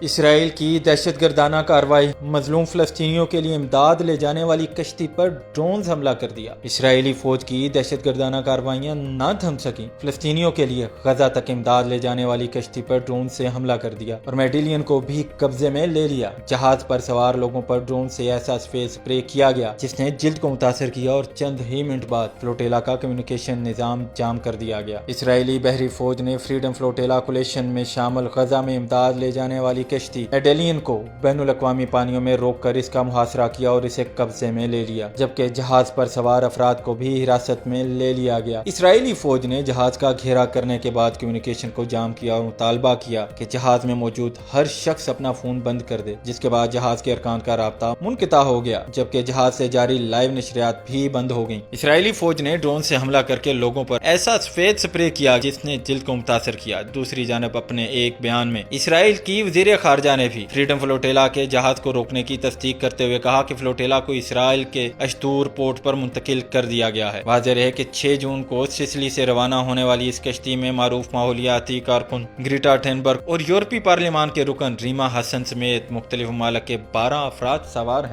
اسرائیل کی دہشت گردانہ کارروائی، مظلوم فلسطینیوں کے لیے امداد لے جانے والی کشتی پر ڈرونز حملہ کر دیا۔ اسرائیلی فوج کی دہشت گردانہ کارروائیاں نہ تھم سکیں، فلسطینیوں کے لیے غزہ تک امداد لے جانے والی کشتی پر ڈرون سے حملہ کر دیا اور میڈیلین کو بھی قبضے میں لے لیا۔ جہاز پر سوار لوگوں پر ڈرون سے ایسا فیز اسپرے کیا گیا جس نے جلد کو متاثر کیا اور چند ہی منٹ بعد فلوٹیلا کا کمیونیکیشن نظام جام کر دیا گیا۔ اسرائیلی بحری فوج نے فریڈم فلوٹیلا کولیشن میں شامل غزہ میں امداد لے جانے والی کشتی میڈیلین کو بین الاقوامی پانیوں میں روک کر اس کا محاصرہ کیا اور اسے قبضے میں لے لیا، جبکہ جہاز پر سوار افراد کو بھی حراست میں لے لیا گیا۔ اسرائیلی فوج نے جہاز کا گھیرا کرنے کے بعد کمیونیکیشن کو جام کیا اور مطالبہ کیا کہ جہاز میں موجود ہر شخص اپنا فون بند کر دے، جس کے بعد جہاز کے ارکان کا رابطہ منقطع ہو گیا، جبکہ جہاز سے جاری لائیو نشریات بھی بند ہو گئیں۔ اسرائیلی فوج نے ڈرون سے حملہ کر کے لوگوں پر ایسا سفید اسپرے کیا جس نے جلد کو متاثر کیا۔ دوسری جانب اپنے ایک بیان میں اسرائیل کی وزیر خارجہ نے بھی فریڈم فلوٹیلا کے جہاز کو روکنے کی تصدیق کرتے ہوئے کہا کہ فلوٹیلا کو اسرائیل کے اشتور پورٹ پر منتقل کر دیا گیا ہے۔ واضح رہے کہ 6 جون کو سسلی سے روانہ ہونے والی اس کشتی میں معروف ماحولیاتی کارکن گریٹا تھنبرگ اور یورپی پارلیمان کے رکن ریما ہسن سمیت مختلف ممالک کے 12 افراد سوار ہیں۔